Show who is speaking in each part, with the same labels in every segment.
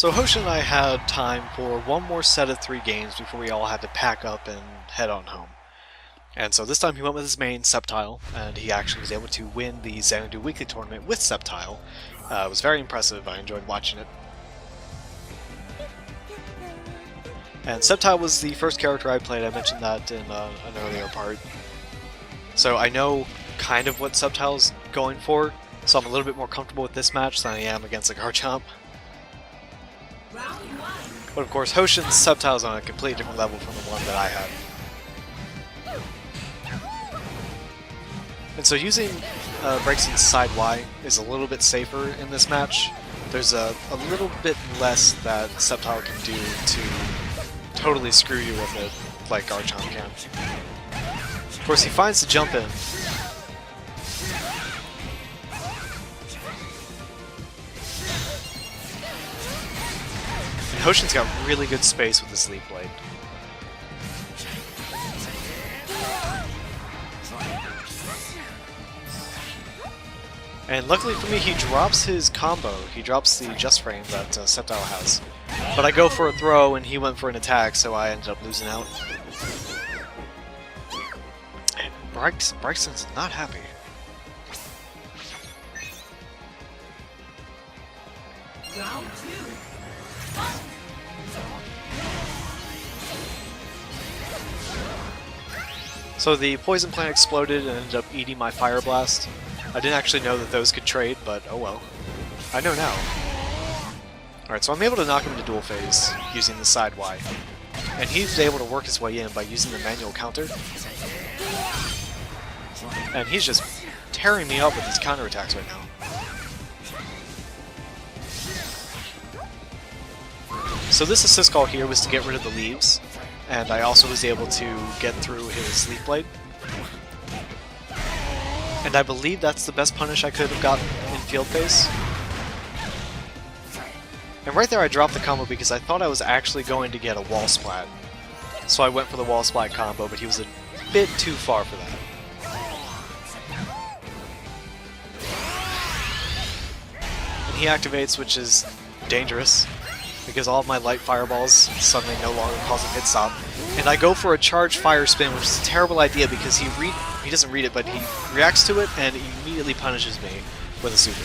Speaker 1: So Huoshen and I had time for one more set of 3 games before we all had to pack up and head on home. And so this time he went with his main, Sceptile, and he actually was able to win the Xanadu Weekly Tournament with Sceptile. It was very impressive, I enjoyed watching it. And Sceptile was the first character I played, I mentioned that in an earlier part. So I know kind of what Sceptile's going for, so I'm a little bit more comfortable with this match than I am against a Garchomp. But of course, Huoshen's Sceptile is on a completely different level from the one that I had. And so using Braixen's side Y is a little bit safer in this match. There's a little bit less that Sceptile can do to totally screw you with it, like Garchomp can. Of course, he finds the jump in. And Huoshen's got really good space with his Leaf Blade. And luckily for me, he drops his combo. He drops the Just Frame that Sceptile has. But I go for a throw and he went for an attack, so I ended up losing out. And Braixen's not happy.
Speaker 2: Round 2.
Speaker 1: So the Poison Plant exploded and ended up eating my Fire Blast. I didn't actually know that those could trade, but oh well. I know now. Alright, so I'm able to knock him into dual phase using the side Y. And he's able to work his way in by using the manual counter. And he's just tearing me up with his counterattacks right now. So this assist call here was to get rid of the leaves, and I also was able to get through his Leaf Blade. And I believe that's the best punish I could have gotten in field phase. And right there I dropped the combo because I thought I was actually going to get a wall splat. So I went for the wall splat combo, but he was a bit too far for that. And he activates, which is dangerous, because all of my light fireballs suddenly no longer cause a hit stop. And I go for a charged fire spin, which is a terrible idea because he doesn't read it, but he reacts to it and he immediately punishes me with a super.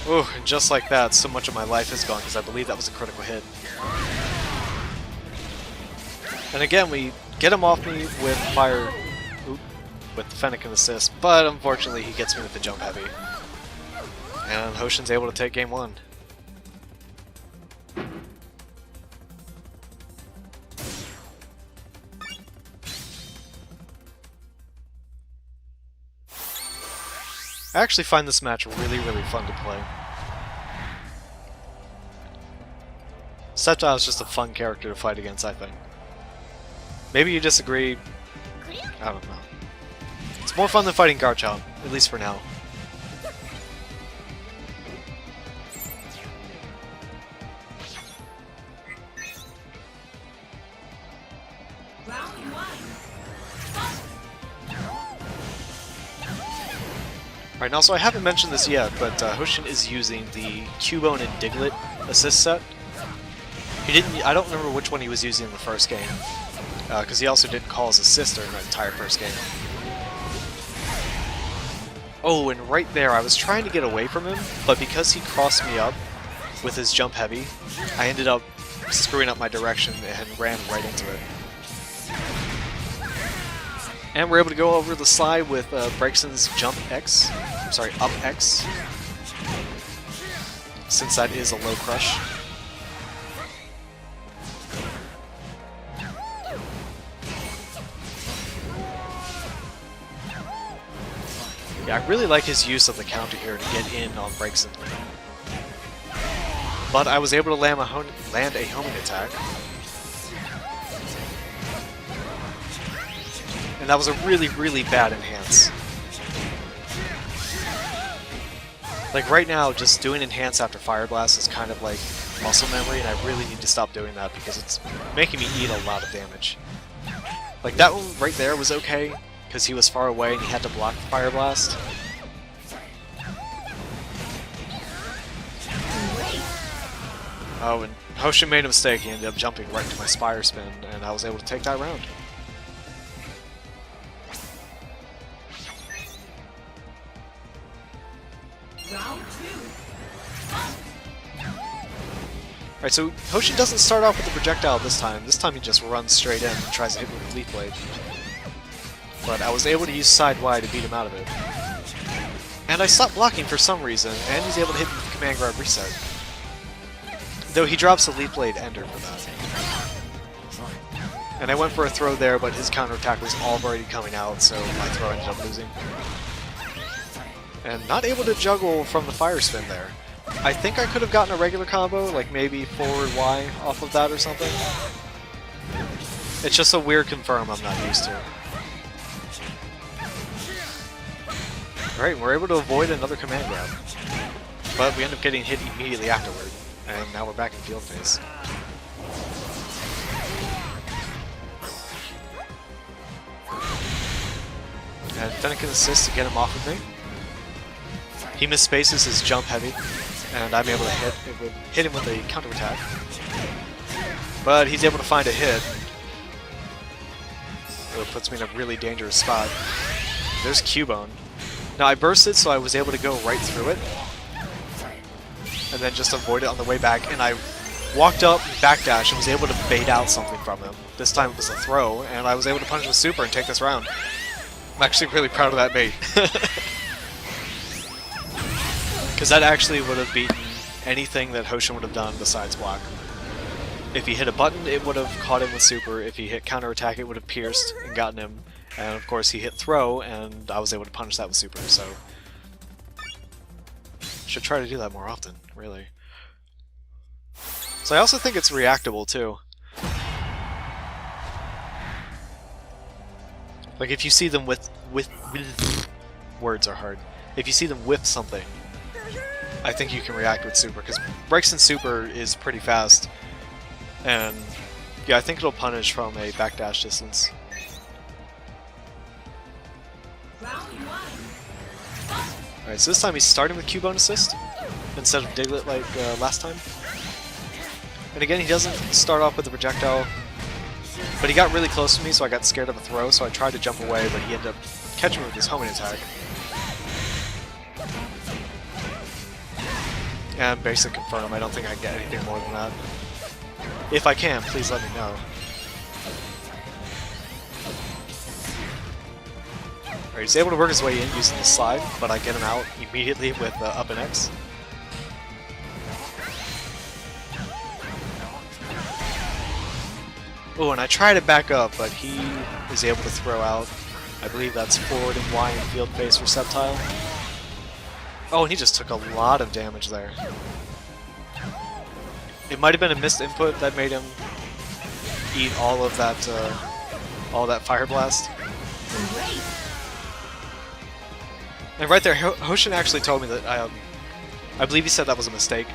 Speaker 1: Oh, and just like that, so much of my life is gone because I believe that was a critical hit. And again, we get him off me with fire, with the Fennekin assist, but unfortunately he gets me with the jump heavy. And Huoshen's able to take game 1. I actually find this match really fun to play. Sceptile is just a fun character to fight against, I think. Maybe you disagree. I don't know. It's more fun than fighting Garchomp, at least for now. Alright, now so I haven't mentioned this yet, but Huoshen is using the Cubone and Diglett assist set. I don't remember which one he was using in the first game, because he also didn't call his assist during the entire first game. Oh, and right there, I was trying to get away from him, but because he crossed me up with his jump heavy, I ended up screwing up my direction and ran right into it. And we're able to go over the slide with Braixen's jump X. I'm sorry, up X. Since that is a low crush. Yeah, I really like his use of the counter here to get in on Braixen. But I was able to land a homing attack. And that was a really bad enhance. Like right now, just doing enhance after Fire Blast is kind of like muscle memory, and I really need to stop doing that because it's making me eat a lot of damage. Like that one right there was okay, because he was far away and he had to block the Fire Blast. Oh, and Huoshen made a mistake. He ended up jumping right to my Spire Spin, and I was able to take that round.
Speaker 2: Round 2.
Speaker 1: Alright, so Huoshen doesn't start off with the projectile this time. This time he just runs straight in and tries to hit me with Leaf Blade. But I was able to use Side Y to beat him out of it. And I stopped blocking for some reason, and he's able to hit me with the Command Grab Reset. Though he drops a Leaf Blade Ender for that. And I went for a throw there, but his counterattack was already coming out, so my throw ended up losing. And not able to juggle from the Fire Spin there. I think I could have gotten a regular combo, like maybe forward Y off of that or something. It's just a weird confirm I'm not used to. Alright, we're able to avoid another command grab. But we end up getting hit immediately afterward. And now we're back in field phase. And Fenns can assist to get him off of me. He misspaces his jump heavy, and I'm able to hit him with a counterattack. But he's able to find a hit. It puts me in a really dangerous spot. There's Cubone. Now I bursted, so I was able to go right through it. And then just avoid it on the way back, and I walked up, backdash, and was able to bait out something from him. This time it was a throw, and I was able to punish with Super and take this round. I'm actually really proud of that bait. Because that actually would have beaten anything that Huoshen would have done besides block. If he hit a button, it would have caught him with Super. If he hit counterattack, it would have pierced and gotten him. And of course he hit throw, and I was able to punish that with Super, so... should try to do that more often, really. So I also think it's reactable, too. Like, if you see them with words are hard. If you see them with something, I think you can react with Super, because Braixen Super is pretty fast. And, yeah, I think it'll punish from a backdash distance. Alright, so this time he's starting with Cubone Assist, instead of Diglett like last time. And again, he doesn't start off with the projectile, but he got really close to me, so I got scared of a throw, so I tried to jump away, but he ended up catching me with his homing attack. And basic confirm, I don't think I can get anything more than that. If I can, please let me know. Alright, he's able to work his way in using the slide, but I get him out immediately with up and X. Oh, and I try to back up, but he is able to throw out. I believe that's forward and Y in field phase for Sceptile. Oh, and he just took a lot of damage there. It might have been a missed input that made him eat all of that Fire Blast. And right there, Huoshen actually told me that I believe he said that was a mistake.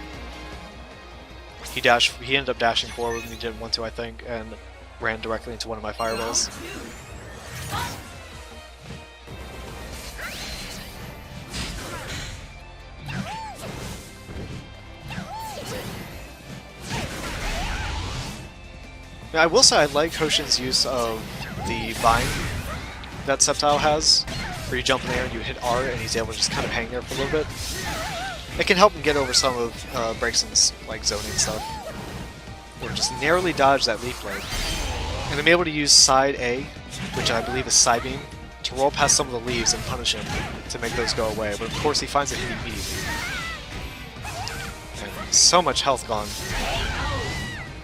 Speaker 1: He ended up dashing forward when he didn't want to, I think, and ran directly into one of my fireballs. Now, I will say I like Huoshen's use of the Vine that Sceptile has, where you jump in there and you hit R and he's able to just kind of hang there for a little bit. It can help him get over some of Braixen's like zoning stuff. Or just narrowly dodge that Leaf Blade. And I'm able to use Side A, which I believe is Side Beam, to roll past some of the leaves and punish him to make those go away. But of course he finds it immediately. And so much health gone.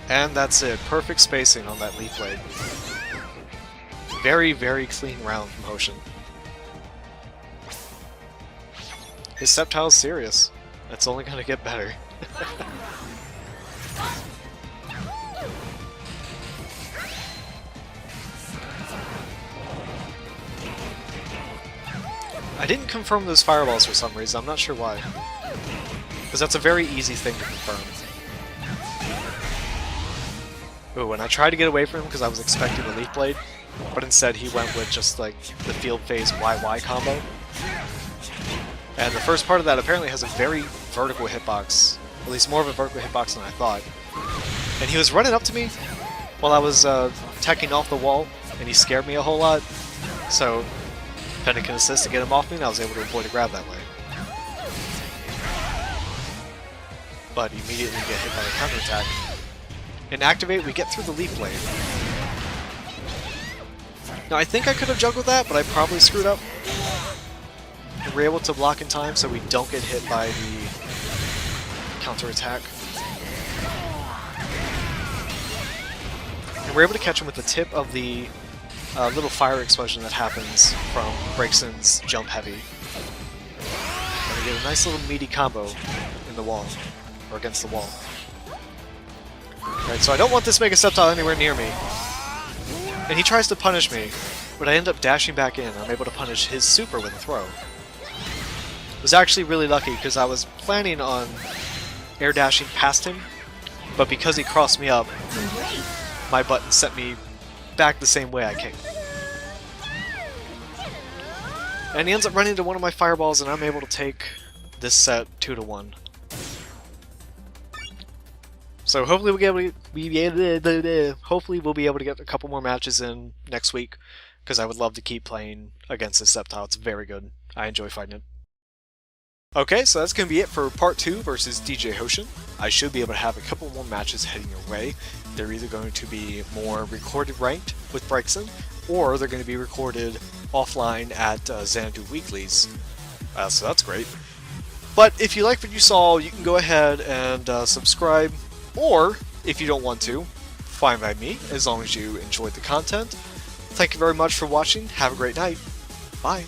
Speaker 1: And that's it. Perfect spacing on that Leaf Blade. Very, very clean round from Huoshen. His Sceptile's serious. It's only gonna get better. I didn't confirm those fireballs for some reason, I'm not sure why. Because that's a very easy thing to confirm. Ooh, and I tried to get away from him because I was expecting a Leaf Blade, but instead he went with just like the field phase YY combo. And the first part of that apparently has a very vertical hitbox At least more of a vertical hitbox than I thought. And he was running up to me while I was teching off the wall, and he scared me a whole lot. So, Fenns can assist to get him off me, and I was able to avoid a grab that way. But immediately get hit by the counterattack. And activate, we get through the Leaf Blade. Now, I think I could have juggled that, but I probably screwed up. And we're able to block in time so we don't get hit by the counterattack. And we're able to catch him with the tip of the little fire explosion that happens from Braixen's jump heavy. And we get a nice little meaty combo in the wall, or against the wall. Alright, so I don't want this Mega Sceptile anywhere near me. And he tries to punish me, but I end up dashing back in. I'm able to punish his super with a throw. It was actually really lucky because I was planning on air dashing past him, but because he crossed me up, my button sent me back the same way I came. And he ends up running into one of my fireballs, and I'm able to take this set 2-1. So hopefully we'll be able to get a couple more matches in next week, because I would love to keep playing against this Sceptile. It's very good. I enjoy fighting it. Okay, so that's going to be it for Part 2 versus DJHuoshen. I should be able to have a couple more matches heading your way. They're either going to be more recorded ranked with Braixen, or they're going to be recorded offline at Xanadu Weeklies. So that's great. But if you like what you saw, you can go ahead and subscribe, or if you don't want to, fine by me, as long as you enjoyed the content. Thank you very much for watching. Have a great night. Bye.